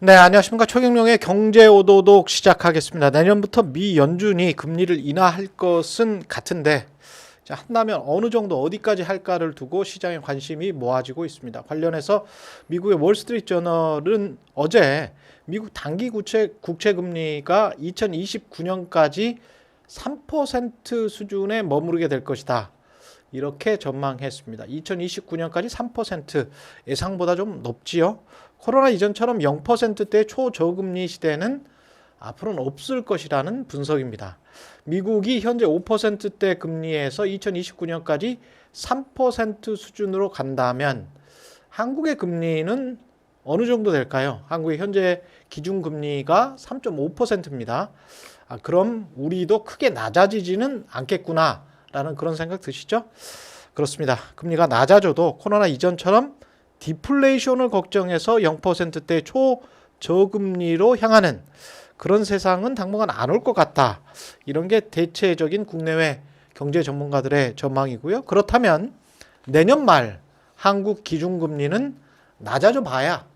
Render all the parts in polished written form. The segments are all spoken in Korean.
네, 안녕하십니까. 최경영의 경제오도독 시작하겠습니다. 내년부터 미 연준이 금리를 인하할 것은 같은데, 자, 한다면 어느 정도 어디까지 할까를 두고 시장의 관심이 모아지고 있습니다. 관련해서 미국의 월스트리트저널은 어제 미국 단기 국채 금리가 2029년까지 3% 수준에 머무르게 될 것이다. 이렇게 전망했습니다. 2029년까지 3% 예상보다 좀 높지요. 코로나 이전처럼 0%대 초저금리 시대는 앞으로는 없을 것이라는 분석입니다. 미국이 현재 5%대 금리에서 2029년까지 3% 수준으로 간다면 한국의 금리는 어느 정도 될까요? 한국의 현재 기준금리가 3.5%입니다. 그럼 우리도 크게 낮아지지는 않겠구나라는 그런 생각 드시죠? 그렇습니다. 금리가 낮아져도 코로나 이전처럼 디플레이션을 걱정해서 0%대 초저금리로 향하는 그런 세상은 당분간 안 올 것 같다. 이런 게 대체적인 국내외 경제 전문가들의 전망이고요. 그렇다면 내년 말 한국 기준금리는 낮아져 봐야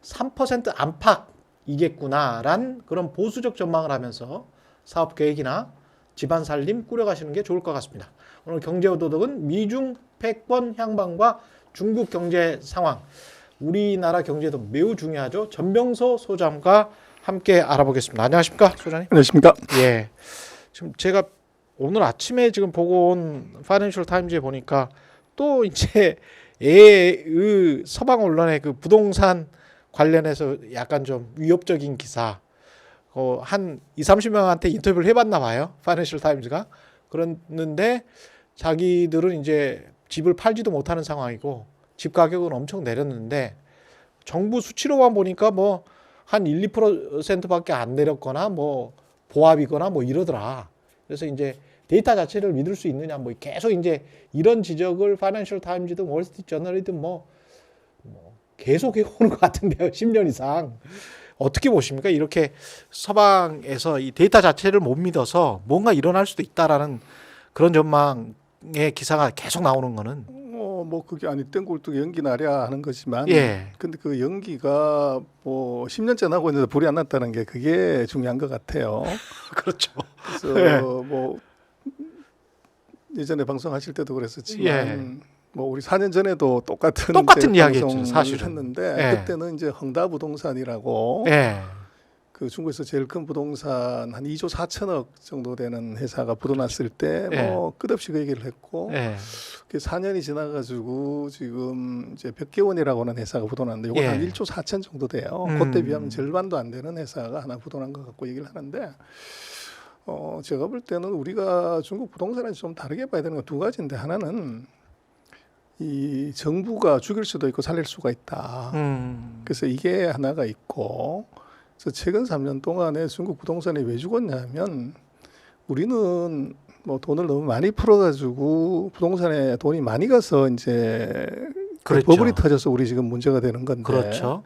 3% 안팎이겠구나란 그런 보수적 전망을 하면서 사업 계획이나 집안 살림 꾸려가시는 게 좋을 것 같습니다. 오늘 경제오도독은 미중 패권 향방과 중국 경제 상황, 우리나라 경제도 매우 중요하죠. 전병서 소장과 함께 알아보겠습니다. 안녕하십니까, 소장님? 안녕하십니까? 예. 지금 제가 오늘 아침에 지금 보고 온 파이낸셜 타임즈에 보니까 또 이제 서방 언론의 그 부동산 관련해서 약간 좀 위협적인 기사, 한 20-30명한테 인터뷰를 해봤나 봐요. 파이낸셜 타임즈가. 그랬는데 자기들은 이제 집을 팔지도 못하는 상황이고 집 가격은 엄청 내렸는데 정부 수치로만 보니까 뭐 한 1-2%밖에 안 내렸거나 뭐 보합이거나 뭐 이러더라. 그래서 이제 데이터 자체를 믿을 수 있느냐 뭐 계속 이제 이런 지적을 파이낸셜 타임즈든 월스트리트 저널이든 뭐 계속 해오는 것 같은데요. 10년 이상. 어떻게 보십니까? 이렇게 서방에서 이 데이터 자체를 못 믿어서 뭔가 일어날 수도 있다라는 그런 전망의 기사가 계속 나오는 거는. 뭐 그게 아니 땡굴뚝 연기 나랴 하는 거지만, 예. 근데 그 연기가 뭐 10년째 나고 있는데 불이 안 났다는 게 그게 중요한 것 같아요. 그렇죠. 그래서 예. 뭐 예전에 방송하실 때도 그랬었지만, 예. 뭐 우리 4년 전에도 똑같은 이야기했죠, 방송을 사실은. 했는데, 예. 그때는 이제 헝다부동산이라고 예. 그 중국에서 제일 큰 부동산 한 2조 4천억 정도 되는 회사가 부도났을 때 예. 뭐 끝없이 그 얘기를 했고, 예. 그 4년이 지나가지고 지금 이제 백개원이라고 하는 회사가 부도났는데 이거 예. 한 1조 4천 정도 돼요. 그때 비하면 절반도 안 되는 회사가 하나 부도난 것 같고 얘기를 하는데, 제가 볼 때는 우리가 중국 부동산에 좀 다르게 봐야 되는 건 두 가지인데, 하나는 이 정부가 죽일 수도 있고 살릴 수가 있다. 그래서 이게 하나가 있고, 그래서 최근 3년 동안에 중국 부동산이 왜 죽었냐면, 우리는 뭐 돈을 너무 많이 풀어가지고 부동산에 돈이 많이 가서 이제 그렇죠. 버블이 터져서 우리 지금 문제가 되는 건데, 그렇죠.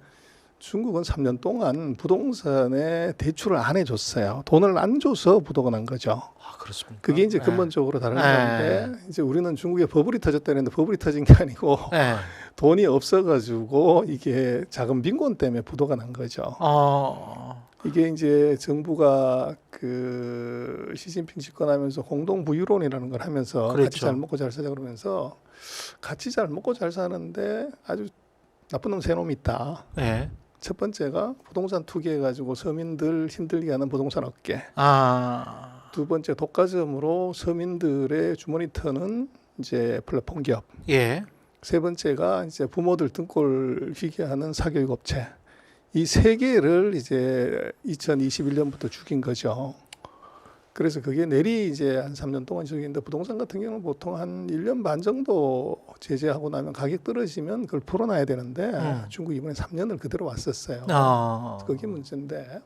중국은 3년 동안 부동산에 대출을 안 해줬어요. 돈을 안 줘서 부도가 난 거죠. 그렇습니까? 그게 이제 예. 근본적으로 다른 예. 건데, 이제 우리는 중국에 버블이 터졌다는데 버블이 터진 게 아니고 예. 돈이 없어가지고 이게 자금 빈곤 때문에 부도가 난 거죠. 이게 이제 정부가 그 시진핑 집권하면서 공동 부유론이라는 걸 하면서 그렇죠. 같이 잘 먹고 잘 사자 그러면서, 같이 잘 먹고 잘 사는데 아주 나쁜 놈 세 놈이 있다. 예. 첫 번째가 부동산 투기해가지고 서민들 힘들게 하는 부동산 업계. 두 번째 독과점으로 서민들의 주머니 터는 이제 플랫폼 기업. 예. 세 번째가 이제 부모들 등골 휘게 하는 사교육 업체. 이 세 개를 이제 2021년부터 죽인 거죠. 그래서 그게 내리 이제 한 3년 동안 죽이는데, 부동산 같은 경우는 보통 한 1년 반 정도 제재하고 나면 가격 떨어지면 그걸 풀어놔야 되는데, 중국 이번에 3년을 그대로 왔었어요. 그게 문제인데,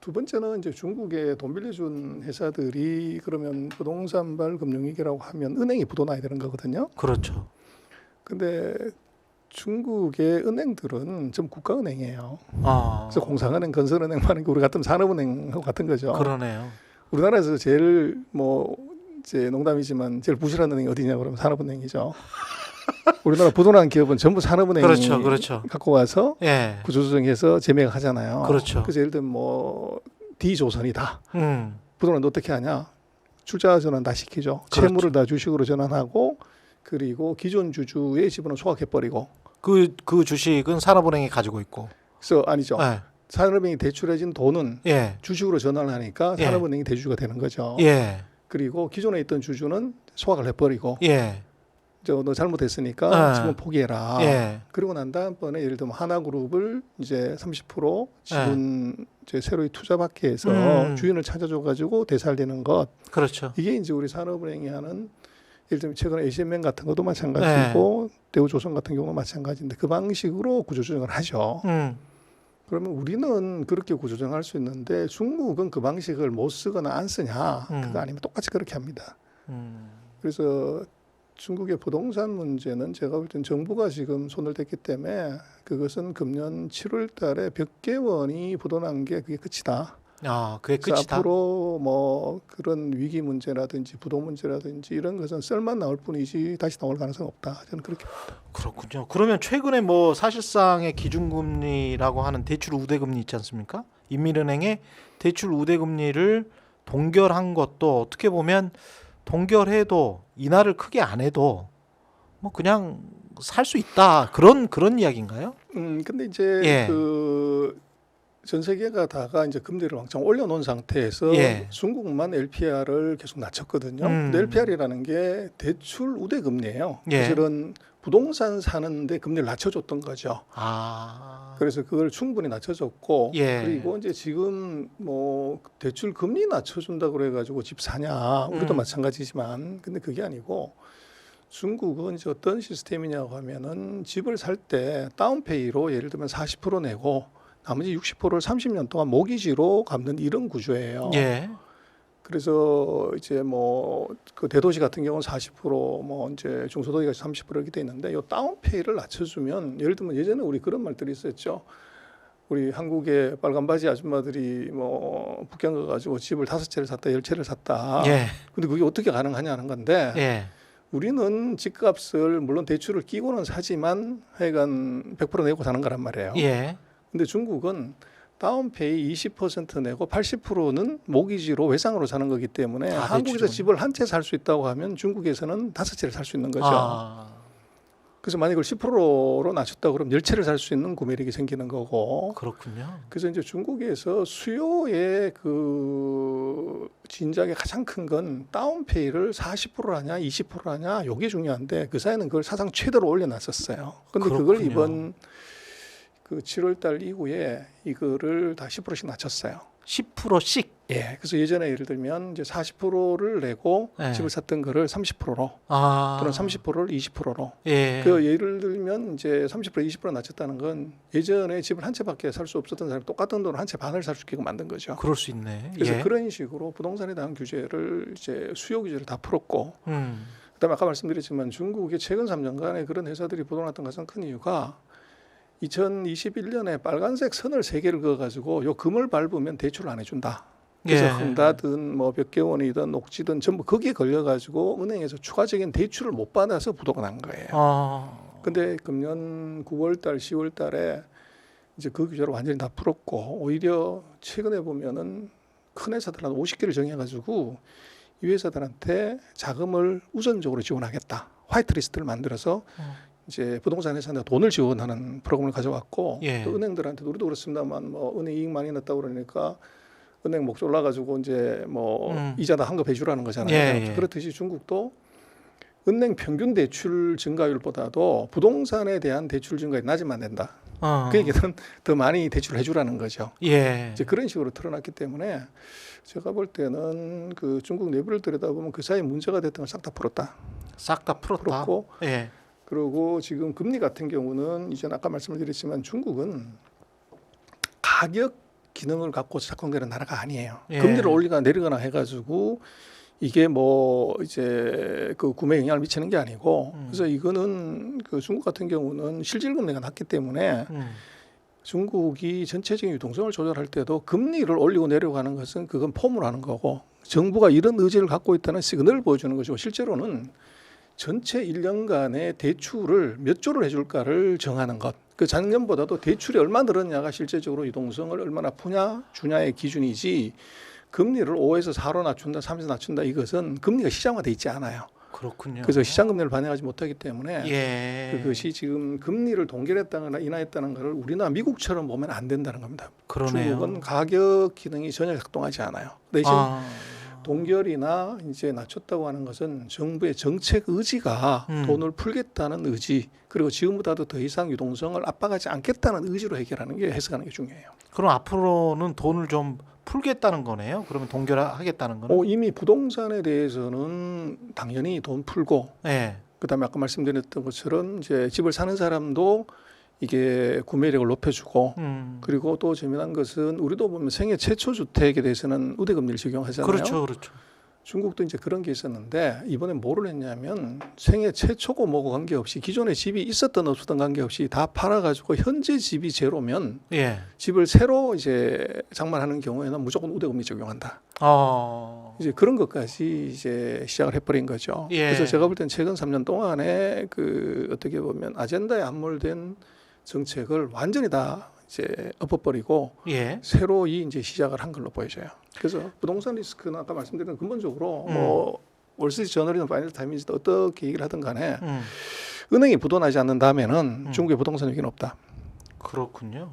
두 번째는 이제 중국에 돈 빌려준 회사들이 그러면 부동산발 금융위기라고 하면 은행이 부도나야 되는 거거든요. 그렇죠. 근데 중국의 은행들은 좀 국가은행이에요. 그래서 공상은행, 건설은행 많은 게 우리 같은 산업은행하고 같은 거죠. 그러네요. 우리나라에서 제일 뭐 이제 농담이지만 제일 부실한 은행이 어디냐 그러면 산업은행이죠. 우리나라 부도난 기업은 전부 산업은행이 그렇죠, 그렇죠. 갖고 와서 예, 구조조정해서 재매각하잖아요. 그렇죠. 그래서 예를 들면 뭐 D조선이다. 부도난 어떻게 하냐? 출자 전환 다 시키죠. 그렇죠. 채무를 다 주식으로 전환하고 그리고 기존 주주의 지분을 소각해버리고. 그 주식은 산업은행이 가지고 있고. 그래서 아니죠. 예, 산업은행이 대출해진 돈은 예, 주식으로 전환하니까 예. 산업은행이 대주주가 되는 거죠. 예, 그리고 기존에 있던 주주는 소각을 해버리고 예, 너 잘못했으니까 아. 지분 포기해라. 예, 그리고 난 다음번에 예를 들면 하나그룹을 이제 30% 지분 이제 새로이 투자받게 해서 주인을 찾아줘 가지고 되살리는 것. 그렇죠. 이게 이제 우리 산업은행이 하는 예를 들면 최근에 에이시엠뱅 같은 것도 마찬가지고 대우조선 같은 경우는 마찬가지인데 그 방식으로 구조조정을 하죠. 그러면 우리는 그렇게 구조조정할 수 있는데 중국은 그 방식을 못 쓰거나 안 쓰냐 그거 아니면 똑같이 그렇게 합니다. 그래서 중국의 부동산 문제는 제가 볼 땐 정부가 지금 손을 댔기 때문에 그것은 금년 7월 달에 벽개원이 부도난 게 그게 끝이다. 아, 그게 그래서 끝이다. 앞으로 뭐 그런 위기 문제라든지 부도 문제라든지 이런 것은 썰만 나올 뿐이지 다시 나올 가능성은 없다. 저는 그렇게 봅니다. 그렇군요. 그러면 최근에 뭐 사실상의 기준금리라고 하는 대출 우대금리 있지 않습니까? 인민은행의 대출 우대금리를 동결한 것도 어떻게 보면 동결해도 인하를 크게 안 해도 뭐 그냥 살 수 있다 그런 이야기인가요? 근데 이제 예. 그 전 세계가 다가 이제 금리를 왕창 올려놓은 상태에서 예. 중국만 LPR을 계속 낮췄거든요. 음. 근데 LPR이라는 게 대출 우대 금리예요. 예. 사실은 부동산 사는데 금리를 낮춰줬던 거죠. 아, 그래서 그걸 충분히 낮춰줬고 예. 그리고 이제 지금 뭐 대출 금리 낮춰준다 그래가지고 집 사냐 우리도 마찬가지지만 근데 그게 아니고 중국은 이제 어떤 시스템이냐고 하면은 집을 살 때 다운페이로 예를 들면 40% 내고 나머지 60%를 30년 동안 모기지로 갚는 이런 구조예요. 예, 그래서 이제 뭐 그 대도시 같은 경우는 40%뭐 이제 중소도시가 30% 이렇게 돼 있는데 이 다운페이를 낮춰주면 예를 들면 예전에 우리 그런 말들이 있었죠. 우리 한국의 빨간 바지 아줌마들이 뭐 북경 가가지고 집을 5채를 샀다 10채를 샀다. 예, 근데 그게 어떻게 가능하냐는 건데 예, 우리는 집값을 물론 대출을 끼고는 사지만 하여간 100% 내고 사는 거란 말이에요. 예. 근데 중국은 다운페이 20% 내고 80%는 모기지로 외상으로 사는 거기 때문에 아, 한국에서 대출은. 집을 한 채 살 수 있다고 하면 중국에서는 5채를 살 수 있는 거죠. 아, 그래서 만약 이걸 10%로 낮췄다 그러면 10채를 살 수 있는 구매력이 생기는 거고. 그렇군요. 그래서 이제 중국에서 수요의 그 진작에 가장 큰 건 다운페이를 40%라냐 20%라냐 요게 중요한데 그 사이는 그걸 사상 최대로 올려놨었어요. 근데 그걸 그렇군요. 이번 그 7월 달 이후에 이거를 다 10%씩 낮췄어요. 10%씩. 예. 그래서 예전에 예를 들면 이제 40%를 내고 예. 집을 샀던 거를 30%로 아, 또는 30%를 20%로. 예. 그 예를 들면 이제 30% 20% 낮췄다는 건 예전에 집을 한 채밖에 살 수 없었던 사람이 똑같은 돈을 한 채 반을 살 수 있게끔 만든 거죠. 그럴 수 있네. 그래서 예. 그런 식으로 부동산에 대한 규제를 이제 수요 규제를 다 풀었고 음. 그다음에 아까 말씀드렸지만 중국의 최근 3년간에 그런 회사들이 부도났던 가장 큰 이유가 2021년에 빨간색 선을 3개를 그어가지고 요 금을 밟으면 대출을 안 해준다. 그래서 예. 흥다든 뭐 벽개원이든 녹지든 전부 거기에 걸려가지고 은행에서 추가적인 대출을 못 받아서 부도가 난 거예요. 아, 근데 금년 9월달, 10월달에 이제 그 규제를 완전히 다 풀었고 오히려 최근에 보면은 큰 회사들한테 50개를 정해가지고 이 회사들한테 자금을 우선적으로 지원하겠다. 화이트리스트를 만들어서 이제 부동산 회사한테 돈을 지원하는 프로그램을 가져왔고 예. 또 은행들한테 우리도 그렇습니다만 뭐 은행 이익 많이 났다고 그러니까 은행 목 졸라가지고 이제 뭐 이자다 환급해 주라는 거잖아요. 예, 예. 그렇듯이 중국도 은행 평균 대출 증가율보다도 부동산에 대한 대출 증가율이 낮으면 안 된다. 그 얘기는 더 많이 대출을 해주라는 거죠. 예. 이제 그런 식으로 틀어놨기 때문에 제가 볼 때는 그 중국 내부를 들여다보면 그 사이 문제가 됐던 걸 싹 다 풀었다. 싹 다 풀었다. 풀었고 예. 그리고 지금 금리 같은 경우는 이제 아까 말씀을 드렸지만 중국은 가격 기능을 갖고 작동되는 나라가 아니에요. 예. 금리를 올리거나 내리거나 해가지고 이게 뭐 이제 그 구매에 영향을 미치는 게 아니고 그래서 이거는 그 중국 같은 경우는 실질 금리가 낮기 때문에 중국이 전체적인 유동성을 조절할 때도 금리를 올리고 내려가는 것은 그건 폼을 하는 거고 정부가 이런 의지를 갖고 있다는 시그널을 보여주는 것이고 실제로는 전체 1년간의 대출을 몇 조를 해줄까를 정하는 것. 그 작년보다도 대출이 얼마 늘었냐가 실제적으로 유동성을 얼마나 푸냐 주냐의 기준이지 금리를 5에서 4로 낮춘다, 3에서 낮춘다 이것은 금리가 시장화돼 있지 않아요. 그렇군요. 그래서 시장 금리를 반영하지 못하기 때문에 예. 그것이 지금 금리를 동결했다거나 인하했다는 것을 우리나라 미국처럼 보면 안 된다는 겁니다. 그러네요. 중국은 가격 기능이 전혀 작동하지 않아요. 대신 동결이나 이제 낮췄다고 하는 것은 정부의 정책 의지가 돈을 풀겠다는 의지, 그리고 지금보다도 더 이상 유동성을 압박하지 않겠다는 의지로 해결하는 게 해석하는 게 중요해요. 그럼 앞으로는 돈을 좀 풀겠다는 거네요. 그러면 동결하겠다는 거는? 이미 부동산에 대해서는 당연히 돈 풀고, 예. 그다음에 아까 말씀드렸던 것처럼 이제 집을 사는 사람도 이게 구매력을 높여주고, 그리고 또 재미난 것은 우리도 보면 생애 최초 주택에 대해서는 우대금리를 적용하잖아요. 그렇죠, 그렇죠. 중국도 이제 그런 게 있었는데 이번에 뭐를 했냐면 생애 최초고 뭐고 관계없이 기존에 집이 있었던 없었던 관계없이 다 팔아가지고 현재 집이 제로면 예. 집을 새로 이제 장만하는 경우에는 무조건 우대금리 적용한다. 이제 그런 것까지 이제 시작을 해버린 거죠. 예. 그래서 제가 볼 땐 최근 3년 동안에 그 어떻게 보면 아젠다에 함몰된 정책을 완전히 다 이제 엎어버리고 예. 새로이 이제 시작을 한 걸로 보여져요. 그래서 부동산 리스크는 아까 말씀드린 근본적으로 뭐 월스트리트 저널이나 파이낸셜 타임즈도 어떻게 얘기를 하든 간에 은행이 부도나지 않는다면은 중국의 부동산 위기는 없다. 그렇군요.